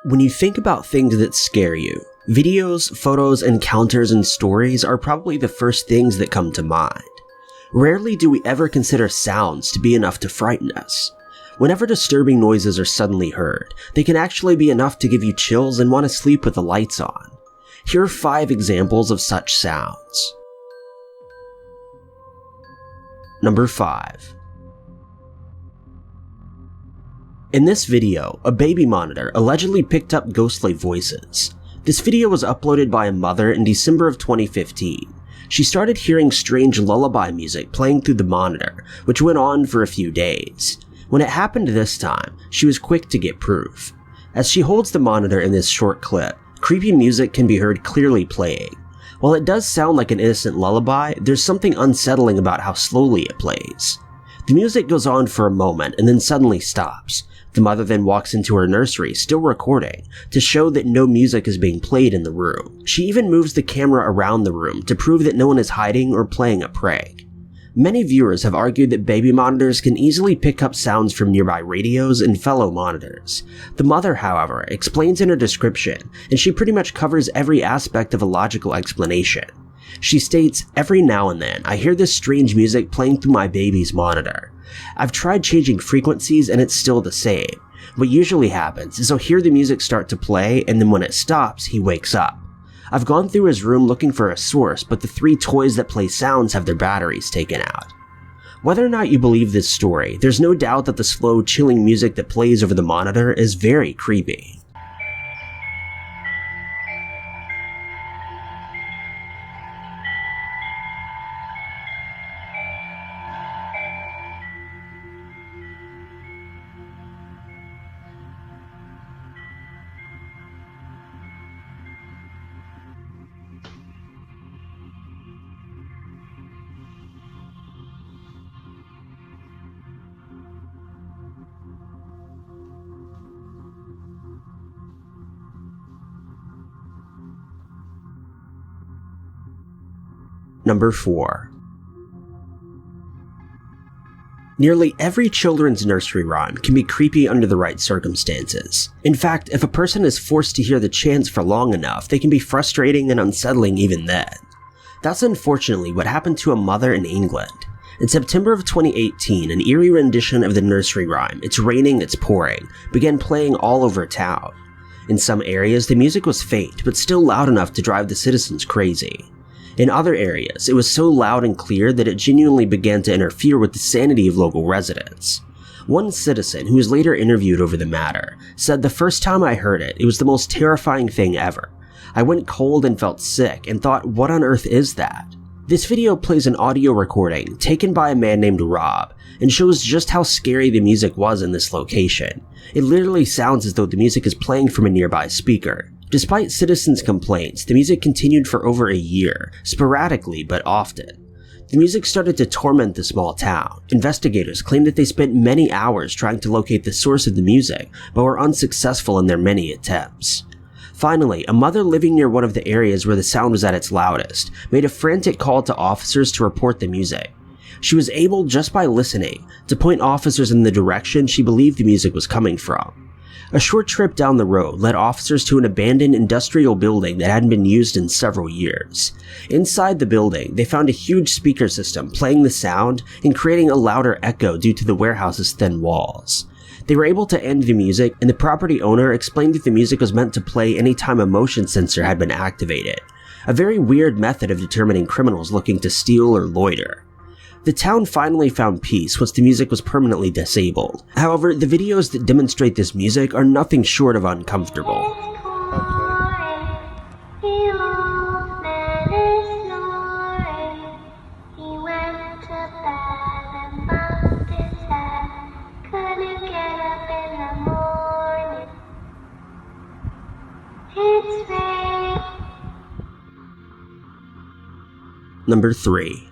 When you think about things that scare you, videos, photos, encounters, and stories are probably the first things that come to mind. Rarely do we ever consider sounds to be enough to frighten us. Whenever disturbing noises are suddenly heard, they can actually be enough to give you chills and want to sleep with the lights on. Here are 5 examples of such sounds. Number 5. In this video, a baby monitor allegedly picked up ghostly voices. This video was uploaded by a mother in December of 2015. She started hearing strange lullaby music playing through the monitor, which went on for a few days. When it happened this time, she was quick to get proof. As she holds the monitor in this short clip, creepy music can be heard clearly playing. While it does sound like an innocent lullaby, there's something unsettling about how slowly it plays. The music goes on for a moment and then suddenly stops. The mother then walks into her nursery, still recording, to show that no music is being played in the room. She even moves the camera around the room to prove that no one is hiding or playing a prank. Many viewers have argued that baby monitors can easily pick up sounds from nearby radios and fellow monitors. The mother, however, explains in her description, and she pretty much covers every aspect of a logical explanation. She states, "Every now and then, I hear this strange music playing through my baby's monitor. I've tried changing frequencies and it's still the same. What usually happens is I'll hear the music start to play, and then when it stops, he wakes up. I've gone through his room looking for a source, but the 3 toys that play sounds have their batteries taken out." Whether or not you believe this story, there's no doubt that the slow, chilling music that plays over the monitor is very creepy. Number 4. Nearly every children's nursery rhyme can be creepy under the right circumstances. In fact, if a person is forced to hear the chants for long enough, they can be frustrating and unsettling even then. That's unfortunately what happened to a mother in England. In September of 2018, an eerie rendition of the nursery rhyme, "It's Raining, It's Pouring," began playing all over town. In some areas, the music was faint, but still loud enough to drive the citizens crazy. In other areas, it was so loud and clear that it genuinely began to interfere with the sanity of local residents. One citizen, who was later interviewed over the matter, said, "The first time I heard it, it was the most terrifying thing ever. I went cold and felt sick and thought, what on earth is that?" This video plays an audio recording taken by a man named Rob and shows just how scary the music was in this location. It literally sounds as though the music is playing from a nearby speaker. Despite citizens' complaints, the music continued for over a year, sporadically but often. The music started to torment the small town. Investigators claimed that they spent many hours trying to locate the source of the music, but were unsuccessful in their many attempts. Finally, a mother living near one of the areas where the sound was at its loudest made a frantic call to officers to report the music. She was able, just by listening, to point officers in the direction she believed the music was coming from. A short trip down the road led officers to an abandoned industrial building that hadn't been used in several years. Inside the building, they found a huge speaker system playing the sound and creating a louder echo due to the warehouse's thin walls. They were able to end the music, and the property owner explained that the music was meant to play anytime a motion sensor had been activated, a very weird method of determining criminals looking to steal or loiter. The town finally found peace once the music was permanently disabled. However, the videos that demonstrate this music are nothing short of uncomfortable. Number 3.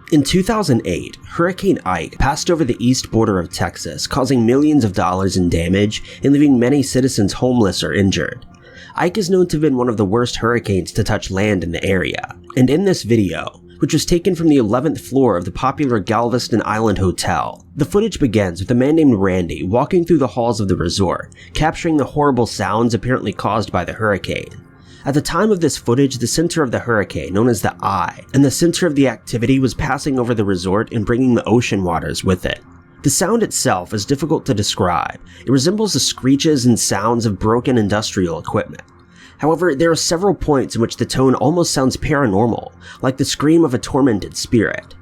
In 2008, Hurricane Ike passed over the east border of Texas, causing millions of dollars in damage and leaving many citizens homeless or injured. Ike is known to have been one of the worst hurricanes to touch land in the area, and in this video, which was taken from the 11th floor of the popular Galveston Island Hotel. The footage begins with a man named Randy walking through the halls of the resort, capturing the horrible sounds apparently caused by the hurricane. At the time of this footage, the center of the hurricane, known as the Eye, and the center of the activity was passing over the resort and bringing the ocean waters with it. The sound itself is difficult to describe. It resembles the screeches and sounds of broken industrial equipment. However, there are several points in which the tone almost sounds paranormal, like the scream of a tormented spirit.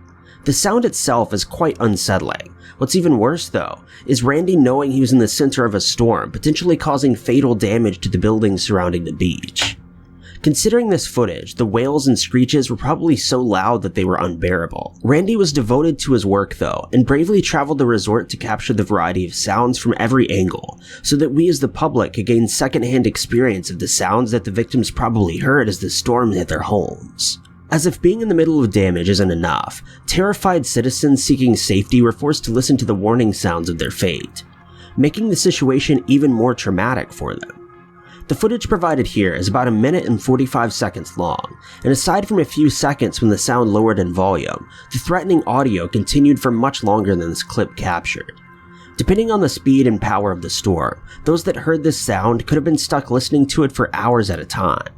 The sound itself is quite unsettling. What's even worse, though, is Randy knowing he was in the center of a storm, potentially causing fatal damage to the buildings surrounding the beach. Considering this footage, the wails and screeches were probably so loud that they were unbearable. Randy was devoted to his work though, and bravely traveled the resort to capture the variety of sounds from every angle, so that we as the public could gain secondhand experience of the sounds that the victims probably heard as the storm hit their homes. As if being in the middle of damage isn't enough, terrified citizens seeking safety were forced to listen to the warning sounds of their fate, making the situation even more traumatic for them. The footage provided here is about 1 minute and 45 seconds long, and aside from a few seconds when the sound lowered in volume, the threatening audio continued for much longer than this clip captured. Depending on the speed and power of the storm, those that heard this sound could have been stuck listening to it for hours at a time.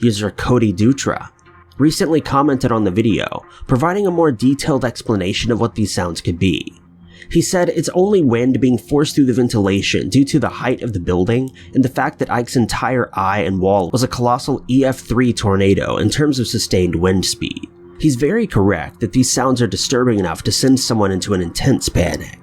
User Cody Dutra recently commented on the video, providing a more detailed explanation of what these sounds could be. He said it's only wind being forced through the ventilation due to the height of the building and the fact that Ike's entire eye and wall was a colossal EF3 tornado in terms of sustained wind speed. He's very correct that these sounds are disturbing enough to send someone into an intense panic.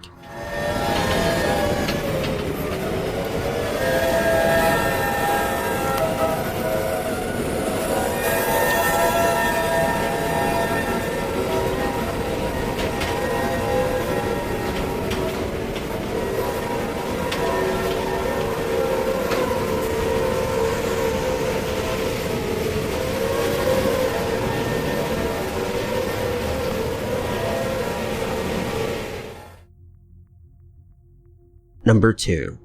Number 2.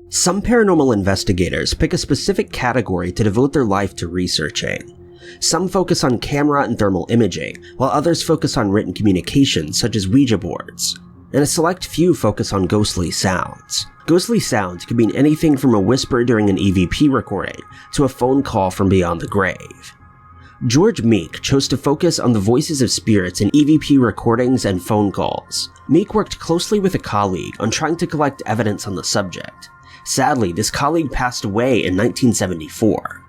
Some paranormal investigators pick a specific category to devote their life to researching. Some focus on camera and thermal imaging, while others focus on written communication such as Ouija boards, and a select few focus on ghostly sounds. Ghostly sounds could mean anything from a whisper during an EVP recording to a phone call from beyond the grave. George Meek chose to focus on the voices of spirits in EVP recordings and phone calls. Meek worked closely with a colleague on trying to collect evidence on the subject. Sadly, this colleague passed away in 1974.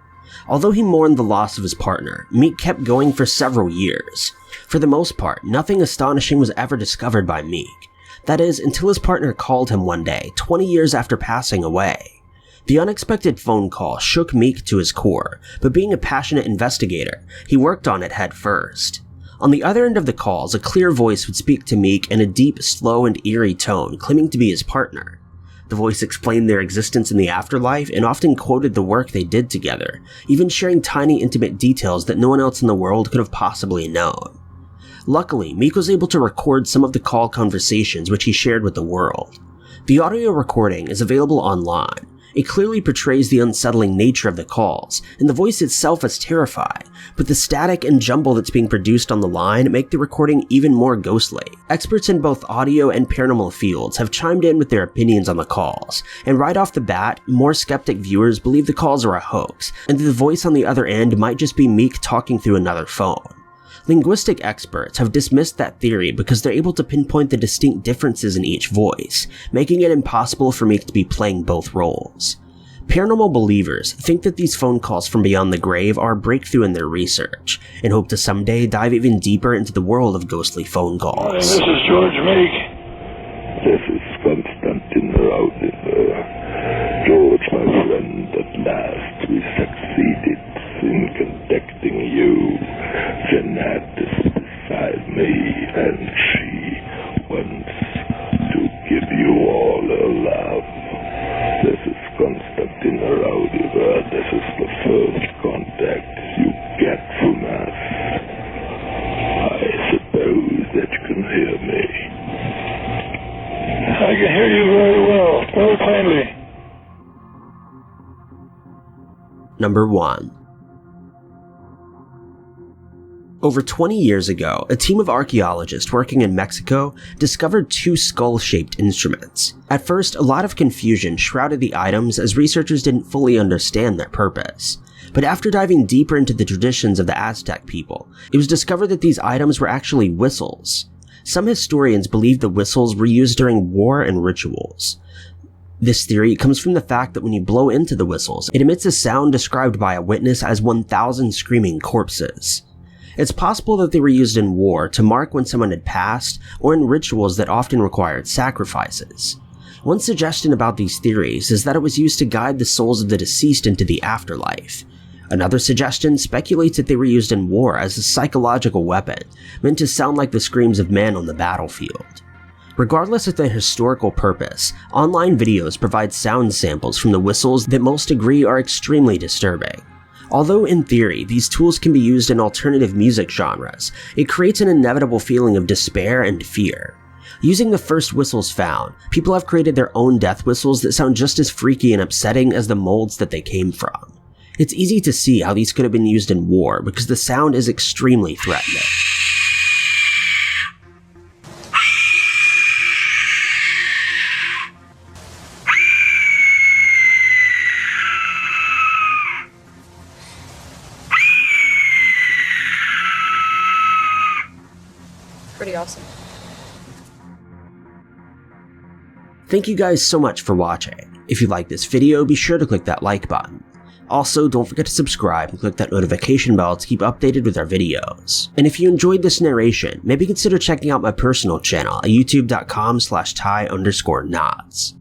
Although he mourned the loss of his partner, Meek kept going for several years. For the most part, nothing astonishing was ever discovered by Meek. That is, until his partner called him one day, 20 years after passing away. The unexpected phone call shook Meek to his core, but being a passionate investigator, he worked on it head first. On the other end of the calls, a clear voice would speak to Meek in a deep, slow, and eerie tone, claiming to be his partner. The voice explained their existence in the afterlife and often quoted the work they did together, even sharing tiny, intimate details that no one else in the world could have possibly known. Luckily, Meek was able to record some of the call conversations which he shared with the world. The audio recording is available online. It clearly portrays the unsettling nature of the calls, and the voice itself is terrifying, but the static and jumble that's being produced on the line make the recording even more ghostly. Experts in both audio and paranormal fields have chimed in with their opinions on the calls, and right off the bat, more skeptic viewers believe the calls are a hoax, and that the voice on the other end might just be Meek talking through another phone. Linguistic experts have dismissed that theory because they're able to pinpoint the distinct differences in each voice, making it impossible for Meek to be playing both roles. Paranormal believers think that these phone calls from beyond the grave are a breakthrough in their research, and hope to someday dive even deeper into the world of ghostly phone calls. Morning, this is George Meek. This is Constantine Raudiver. George, my friend, at last we succeeded in contacting you. Jeanette is beside me, and she wants to give you all her love. This is Constantine Raudiver. This is the first contact you get from us. I suppose that you can hear me. I can hear you very well, very plainly. Number 1. Over 20 years ago, a team of archaeologists working in Mexico discovered two skull-shaped instruments. At first, a lot of confusion shrouded the items as researchers didn't fully understand their purpose. But after diving deeper into the traditions of the Aztec people, it was discovered that these items were actually whistles. Some historians believe the whistles were used during war and rituals. This theory comes from the fact that when you blow into the whistles, it emits a sound described by a witness as 1,000 screaming corpses. It's possible that they were used in war to mark when someone had passed, or in rituals that often required sacrifices. One suggestion about these theories is that it was used to guide the souls of the deceased into the afterlife. Another suggestion speculates that they were used in war as a psychological weapon, meant to sound like the screams of men on the battlefield. Regardless of their historical purpose, online videos provide sound samples from the whistles that most agree are extremely disturbing. Although in theory, these tools can be used in alternative music genres, it creates an inevitable feeling of despair and fear. Using the first whistles found, people have created their own death whistles that sound just as freaky and upsetting as the molds that they came from. It's easy to see how these could have been used in war because the sound is extremely threatening. Pretty awesome. Thank you guys so much for watching. If you like this video, be sure to click that like button. Also, don't forget to subscribe and click that notification bell to keep updated with our videos. And if you enjoyed this narration, maybe consider checking out my personal channel at youtube.com/ty_knots.